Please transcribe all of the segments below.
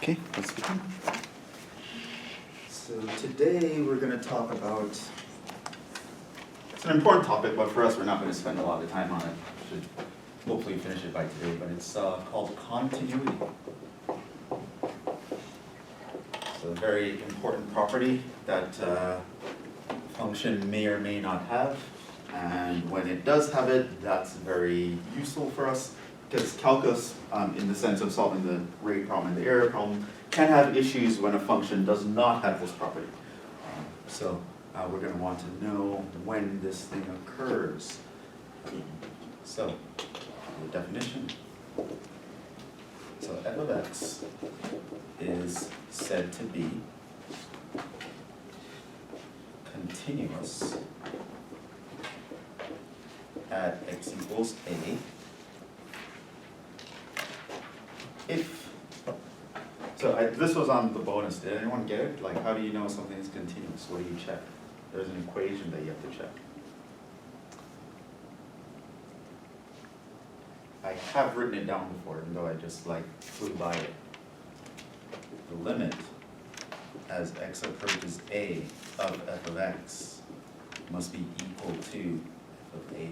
Okay, let's begin. So today we're going to talk about, it's an important topic, but for us we're not going to spend a lot of time on it. We should hopefully finish it by today, but it's called continuity. It's a very important property that function may or may not have, and when it does have it, that's very useful for us. Because calculus, in the sense of solving the rate problem and the area problem, can have issues when a function does not have this property. So we're going to want to know when this thing occurs. So the definition. So f of x is said to be continuous at x equals a if, so this was on the bonus, did anyone get it? Like, how do you know something is continuous? What do you check? There's an equation that you have to check. I have written it down before, even though I just flew by it. The limit as x approaches a of f of x must be equal to f of a.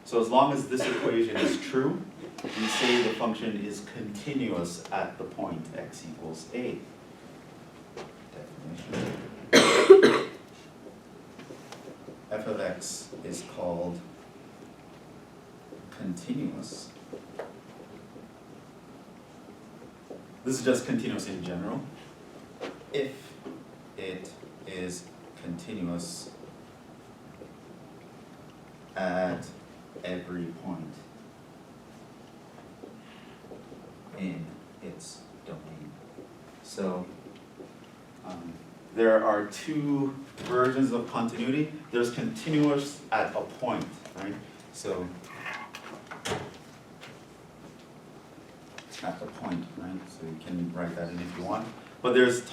So as long as this equation is true, we say the function is continuous at the point x equals a. Definition. F of x is called continuous. This is just continuous in general. If it is continuous at every point in its domain. So there are two versions of continuity. There's continuous at a point, right? So at the point, right? So you can write that in if you want. But there's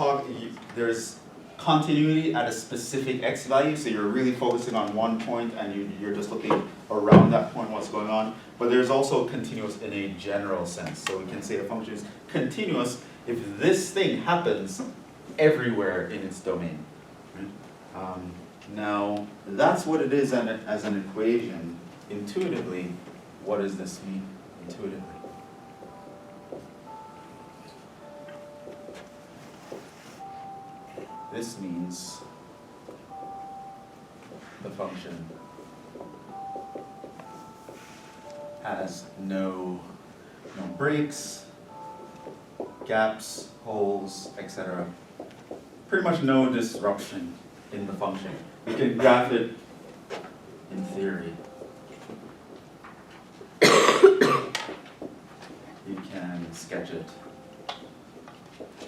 continuity at a specific x value, so you're really focusing on one point and you're just looking around that point what's going on. But there's also continuous in a general sense. So we can say a function is continuous if this thing happens everywhere in its domain. Right? Now, that's what it is as an equation. Intuitively, what does this mean intuitively? This means the function has no breaks, gaps, holes, etc. Pretty much no disruption in the function. We can graph it in theory. You can sketch it.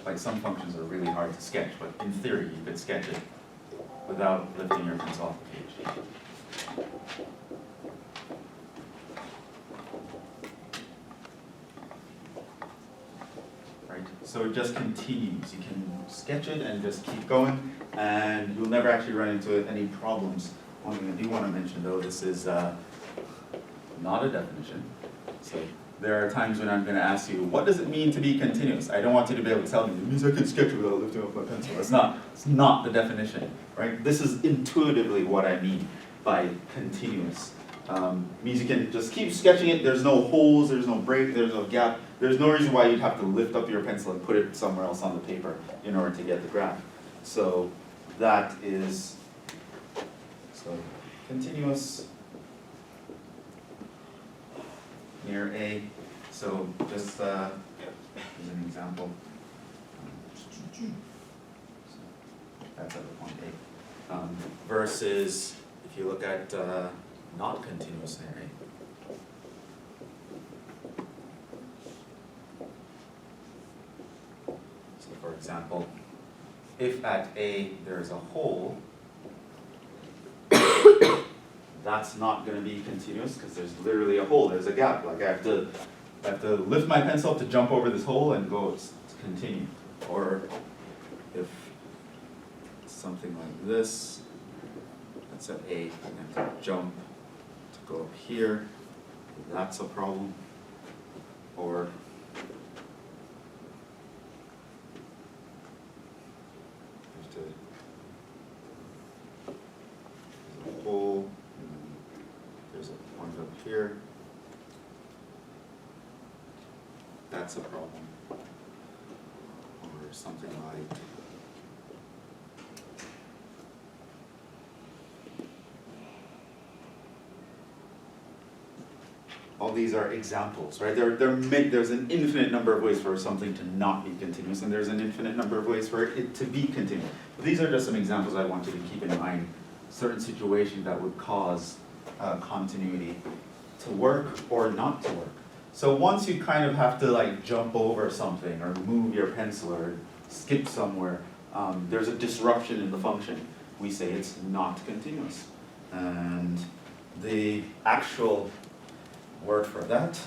Like some functions are really hard to sketch, but in theory you could sketch it without lifting your pencil off the page. Right? So it just continues. You can sketch it and just keep going, and you'll never actually run into any problems. One thing I do want to mention though, this is not a definition. So there are times when I'm going to ask you, what does it mean to be continuous? I don't want you to be able to tell me, it means I can sketch it without lifting up my pencil. It's not the definition, right? This is intuitively what I mean by continuous. Means you can just keep sketching it, there's no holes, there's no break, there's no gap. There's no reason why you'd have to lift up your pencil and put it somewhere else on the paper in order to get the graph. So that is, continuous near A. So just as an example, that's at the point A. Versus if you look at not continuous near A. So for example, if at A there's a hole, that's not going to be continuous because there's literally a hole, there's a gap. Like I have to lift my pencil up to jump over this hole and go to continue. Or if something like this, that's at A, I have to jump to go up here, that's a problem. or there's a hole, and then there's a point up here. That's a problem. Or something like all these are examples, right? There's an infinite number of ways for something to not be continuous, and there's an infinite number of ways for it to be continuous. But these are just some examples I want you to keep in mind. Certain situations that would cause continuity to work or not to work. So once you kind of have to like jump over something or move your pencil or skip somewhere, there's a disruption in the function. We say it's not continuous. And the actual word for that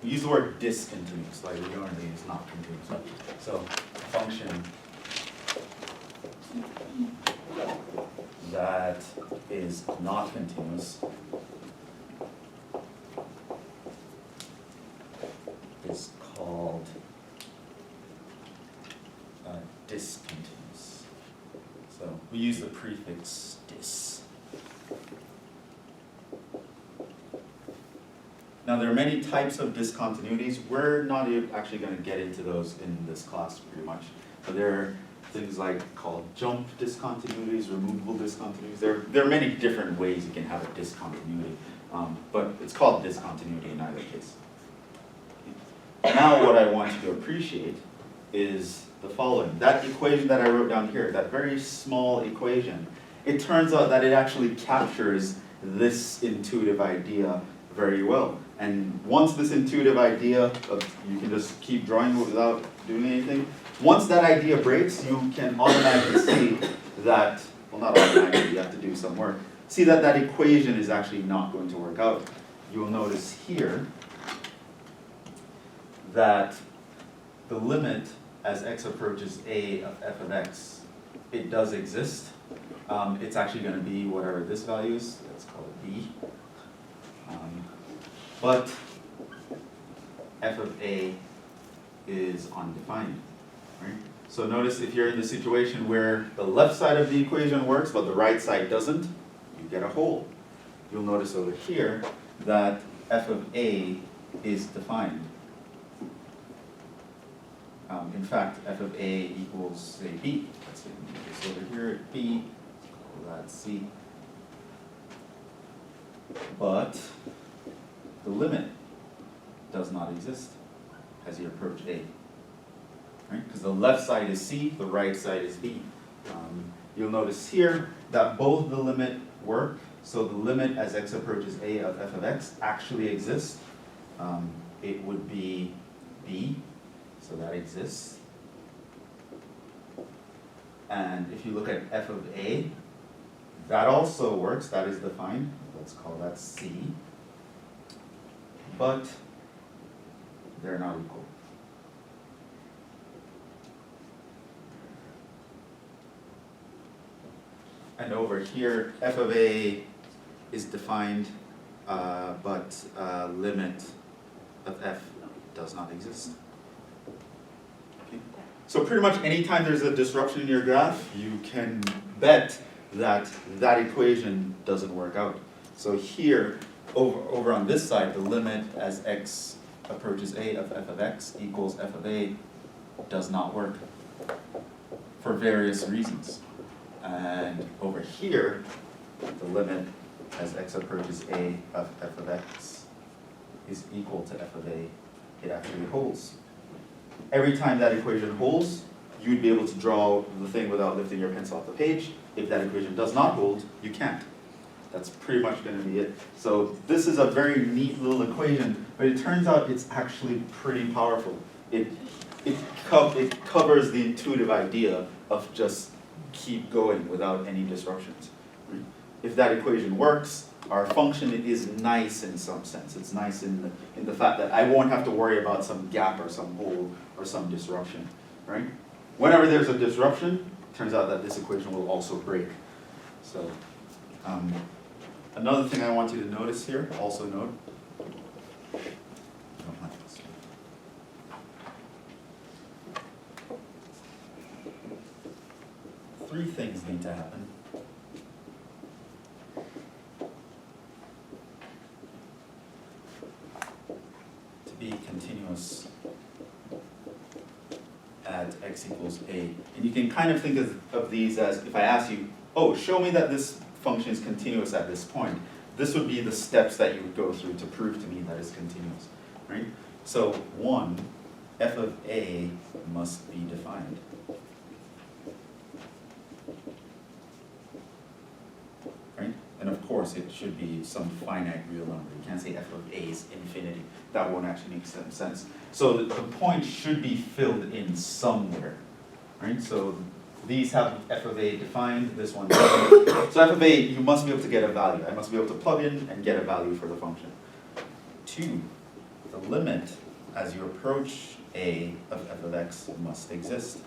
we use the word discontinuous, like we normally use not continuous. So a function that is not continuous is called discontinuous. So we use the prefix dis. Now there are many types of discontinuities. We're not actually going to get into those in this class pretty much. But there are things like called jump discontinuities, removable discontinuities. There are many different ways you can have a discontinuity, but it's called discontinuity in either case. Now what I want you to appreciate is the following. That equation that I wrote down here, that very small equation, it turns out that it actually captures this intuitive idea very well. And once this intuitive idea of you can just keep drawing without doing anything, once that idea breaks, you can automatically see that, well, not automatically, you have to do some work, see that that equation is actually not going to work out. You will notice here that the limit as x approaches a of f of x, it does exist. It's actually going to be whatever this value is, let's call it b. But f of a is undefined, right? So notice if you're in the situation where the left side of the equation works but the right side doesn't, you get a hole. You'll notice over here that f of a is defined. In fact, f of a equals, say, b. Let's say this over here at b, call that c. But the limit does not exist as you approach a, right? Because the left side is c, the right side is b. You'll notice here that both the limit work, so the limit as x approaches a of f of x actually exists. It would be b, so that exists. And if you look at f of a, that also works, that is defined. Let's call that c. But they're not equal. And over here, f of a is defined, but limit of f does not exist. Okay. So pretty much anytime there's a disruption in your graph, you can bet that that equation doesn't work out. So here, over on this side, the limit as x approaches a of f of x equals f of a does not work for various reasons. And over here, the limit as x approaches a of f of x is equal to f of a. It actually holds. Every time that equation holds, you'd be able to draw the thing without lifting your pencil off the page. If that equation does not hold, you can't. That's pretty much going to be it. So this is a very neat little equation, but it turns out it's actually pretty powerful. It covers the intuitive idea of just keep going without any disruptions. If that equation works, our function is nice in some sense. It's nice in the fact that I won't have to worry about some gap or some hole or some disruption, right? Whenever there's a disruption, it turns out that this equation will also break. So Another thing I want you to notice here, also note, I don't like this. Three things need to happen. To be continuous at x equals a. And you can kind of think of these as, if I ask you, oh, show me that this function is continuous at this point, this would be the steps that you would go through to prove to me that it's continuous, right? So 1, f of a must be defined. Right? And of course it should be some finite real number. You can't say f of a is infinity. That won't actually make sense. So the point should be filled in somewhere, right? So these have f of a defined, this one doesn't. So f of a, you must be able to get a value. I must be able to plug in and get a value for the function. 2, the limit as you approach a of f of x must exist.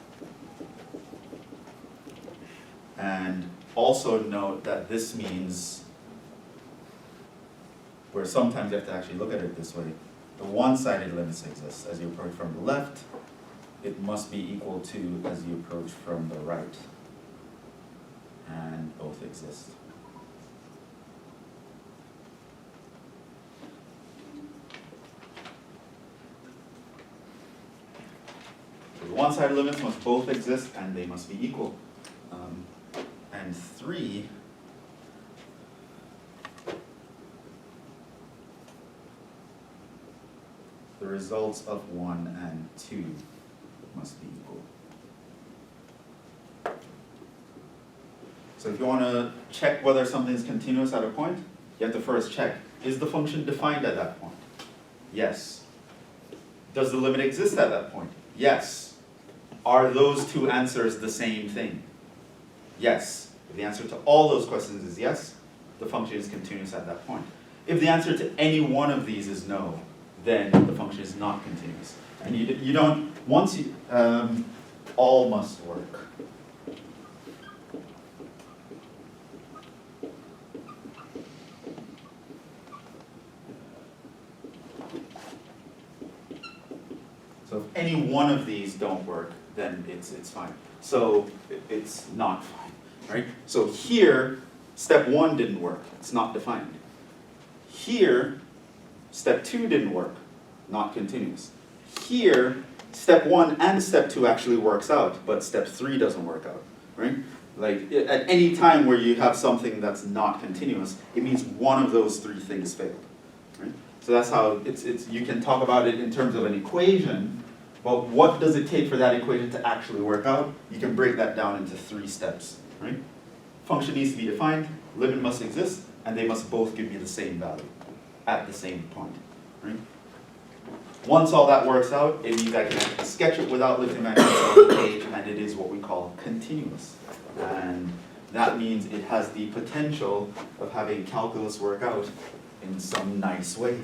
And also note that this means, where sometimes you have to actually look at it this way, the one-sided limits exist. As you approach from the left, it must be equal to as you approach from the right. And both exist. So the one-sided limits must both exist and they must be equal. And 3, the results of 1 and 2 must be equal. So if you want to check whether something is continuous at a point, you have to first check, is the function defined at that point? Yes. Does the limit exist at that point? Yes. Are those two answers the same thing? Yes. If the answer to all those questions is yes, the function is continuous at that point. If the answer to any one of these is no, then the function is not continuous. And you don't, once you, all must work. So if any one of these don't work, then it's fine. So it's not fine, right? So here, step 1 didn't work, it's not defined. Here, step 2 didn't work, not continuous. Here, step 1 and step 2 actually works out, but step 3 doesn't work out, right? Like at any time where you have something that's not continuous, it means one of those 3 things failed, right? So that's how you can talk about it in terms of an equation, but what does it take for that equation to actually work out? You can break that down into 3 steps, right? Function needs to be defined, limit must exist, and they must both give me the same value at the same point, right? Once all that works out, it means I can sketch it without lifting my hands off the page, and it is what we call continuous. And that means it has the potential of having calculus work out in some nice way.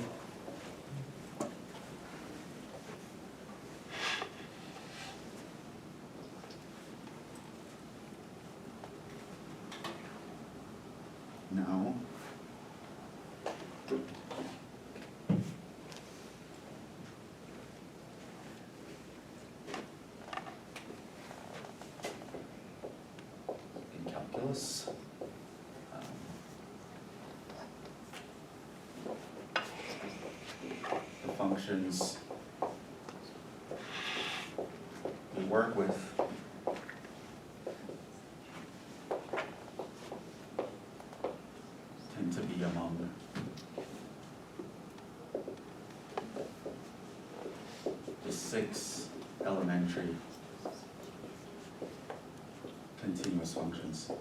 Now, in calculus, the functions we work with tend to be among the 6 elementary continuous functions.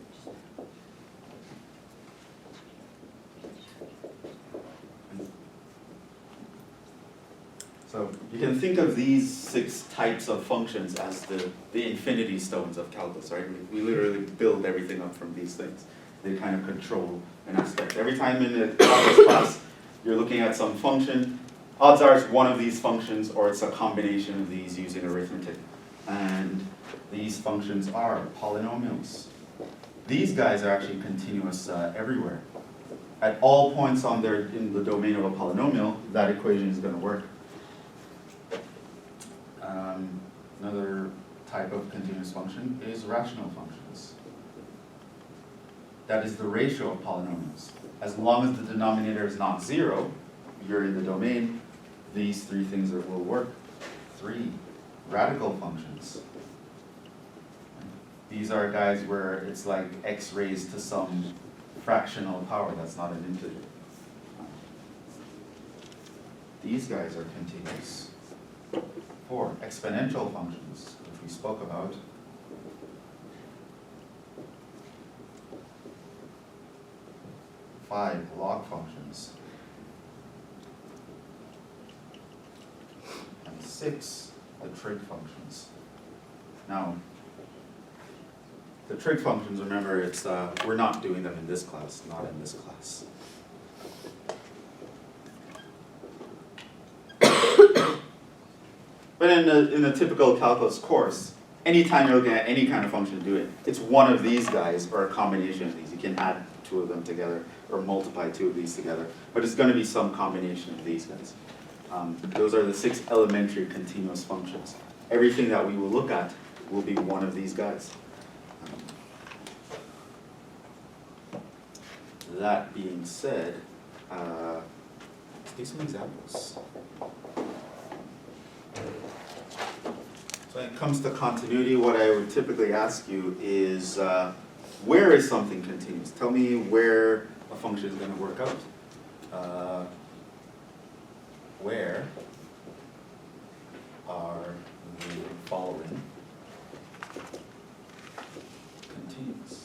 So you can think of these 6 types of functions as the infinity stones of calculus, right? We literally build everything up from these things. They kind of control an aspect. Every time in a calculus class you're looking at some function, odds are it's one of these functions or it's a combination of these using arithmetic. And these functions are polynomials. These guys are actually continuous everywhere. at all points on there in the domain of a polynomial, that equation is going to work. Another type of continuous function is rational functions. That is the ratio of polynomials. As long as the denominator is not 0, you're in the domain, these three things will work. 3, radical functions. These are guys where it's like x raised to some fractional power that's not an integer. These guys are continuous. 4, exponential functions, which we spoke about. 5, log functions. And 6, the trig functions. Now, the trig functions, remember, it's we're not doing them in this class, not in this class. But in a typical calculus course, anytime you're looking at any kind of function to do it, it's one of these guys or a combination of these. You can add 2 of them together or multiply 2 of these together, but it's going to be some combination of these guys. Those are the 6 elementary continuous functions. Everything that we will look at will be one of these guys. That being said, let's do some examples. So when it comes to continuity, what I would typically ask you is, where is something continuous? Tell me where a function is going to work out. Where are the following continuous?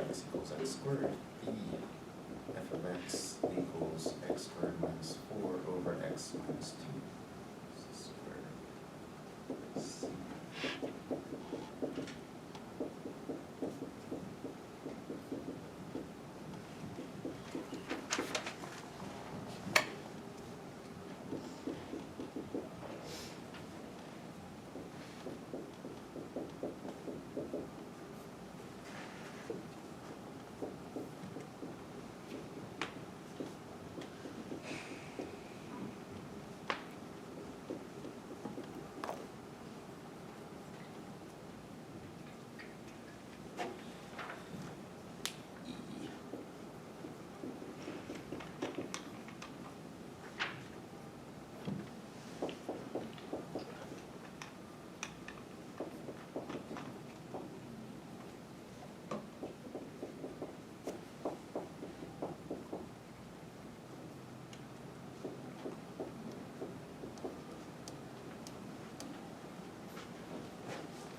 X equals x squared. E f of x equals x squared minus 4 over x minus 2 squared. C.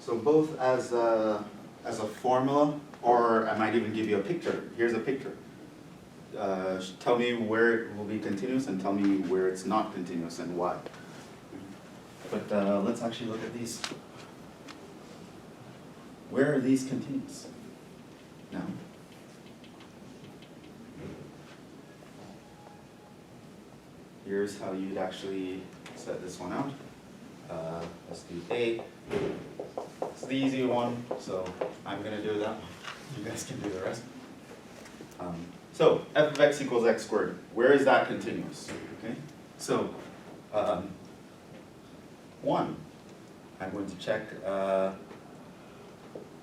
So both as a formula, or I might even give you a picture. Here's a picture. Tell me where it will be continuous and tell me where it's not continuous and why. But let's actually look at these. Where are these continuous? Now, here's how you'd actually set this one out. Let's do A. It's the easy one, so I'm going to do that one. You guys can do the rest. So f of x equals x squared. Where is that continuous? Okay. So 1. I'm going to check.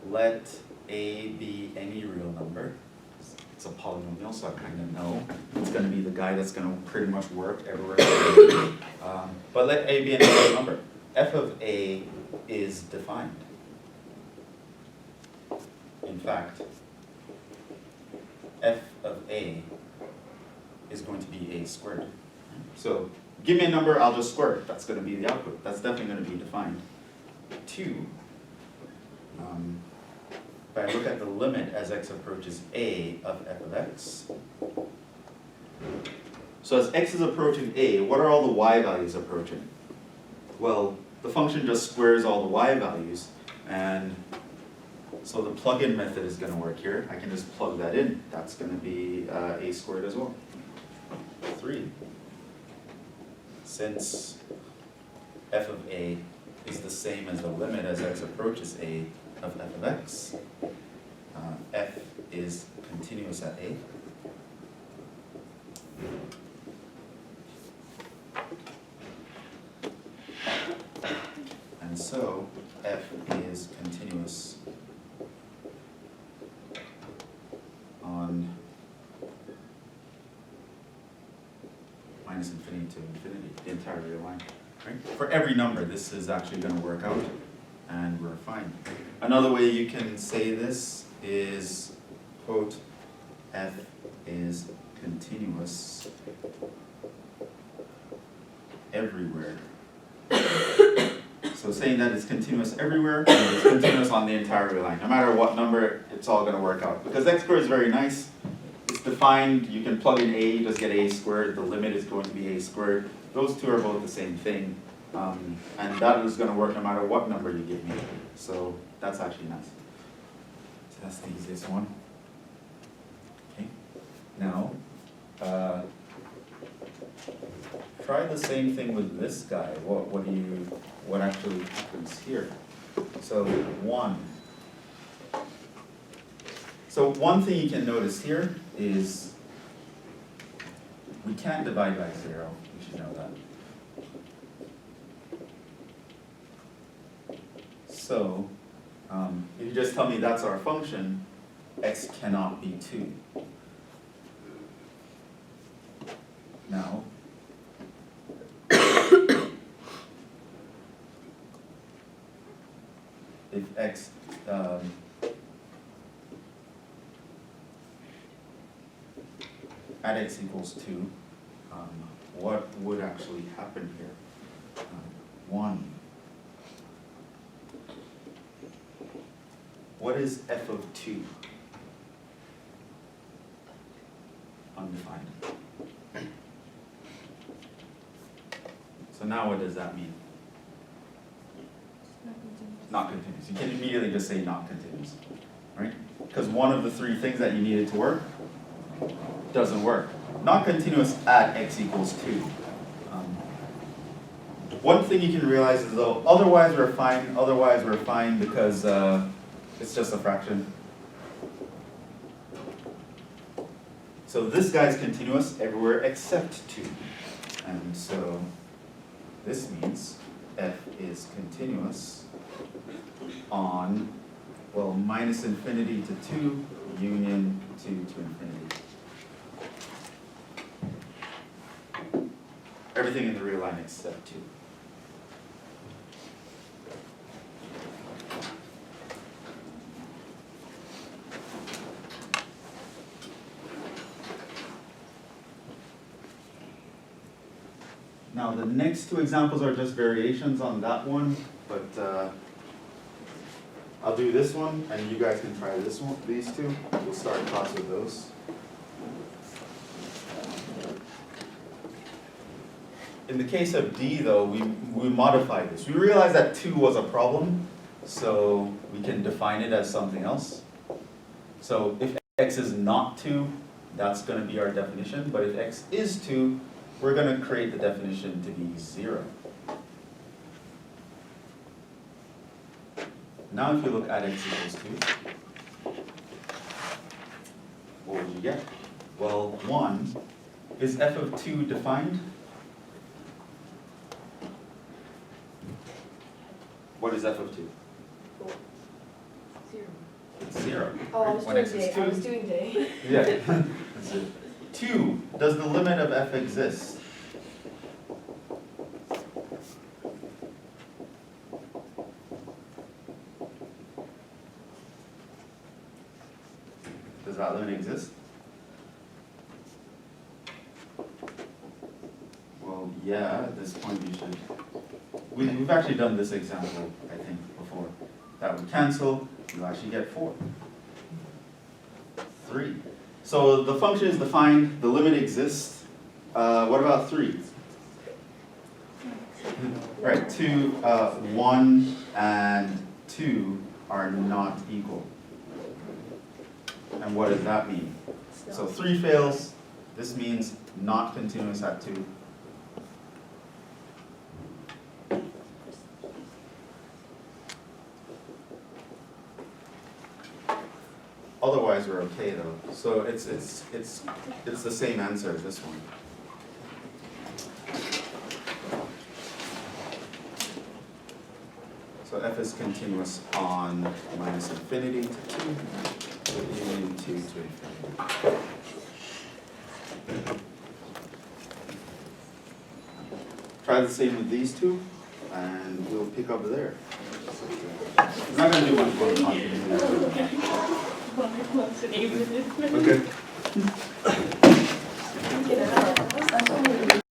Let A be any real number. It's a polynomial, so I kind of know it's going to be the guy that's going to pretty much work everywhere. But let A be any real number. F of A is defined. In fact, f of A is going to be A squared. So give me a number, I'll just square it. That's going to be the output. That's definitely going to be defined. 2. If I look at the limit as x approaches A of f of x. So as x is approaching A, what are all the y values approaching? Well, the function just squares all the y values, and So the plug-in method is going to work here. I can just plug that in. That's going to be a squared as well. 3. Since f of a is the same as the limit as x approaches a of f of x, f is continuous at a. And so f is continuous on minus infinity to infinity, the entire real line. Right? For every number, this is actually going to work out, and we're fine. Another way you can say this is, quote, f is continuous everywhere. So saying that it's continuous everywhere, and it's continuous on the entire real line. No matter what number, it's all going to work out. Because x squared is very nice. It's defined, you can plug in a, you just get a squared. The limit is going to be a squared. Those two are both the same thing. And that is going to work no matter what number you give me. So that's actually nice. So that's the easiest one. Okay. Now, try the same thing with this guy. What actually happens here? So 1. So one thing you can notice here is we can't divide by 0. You should know that. So if you just tell me that's our function, x cannot be 2. Now, if x at x equals 2, what would actually happen here? 1. What is f of 2? Undefined. So now what does that mean? Not continuous. You can immediately just say not continuous, right? Because one of the 3 things that you needed to work doesn't work. Not continuous at x equals 2. One thing you can realize is though, otherwise we're fine because it's just a fraction. So this guy's continuous everywhere except 2. And so this means f is continuous on, well, minus infinity to 2, union 2 to infinity. Everything in the real line except 2. Now the next 2 examples are just variations on that one, but I'll do this one, and you guys can try this one, these 2. We'll start class with those. In the case of D, though, we modified this. We realized that 2 was a problem, so we can define it as something else. So if x is not 2, that's going to be our definition. But if x is 2, we're going to create the definition to be 0. Now if you look at x equals 2, what would you get? Well, 1, is f of 2 defined? What is f of 2? 4. 0. It's 0. Oh, right? I was When doing x is day. 2, I was doing day. yeah. That's it. 2, does the limit of f exist? Does that limit exist? Well, yeah, at this point you should. We've actually done this example, I think, before. That would cancel, you actually get 4. 3. So the function is defined, the limit exists. What about 3? Right, 1 and 2 are not equal. And what does that mean? So 3 fails, this means not continuous at 2. Otherwise, we're okay though. So it's the same answer as this one. So f is continuous on minus infinity to 2 to into to infinity. Try the same with these two, and we'll pick up there. I'm not going to do much more talking. Okay.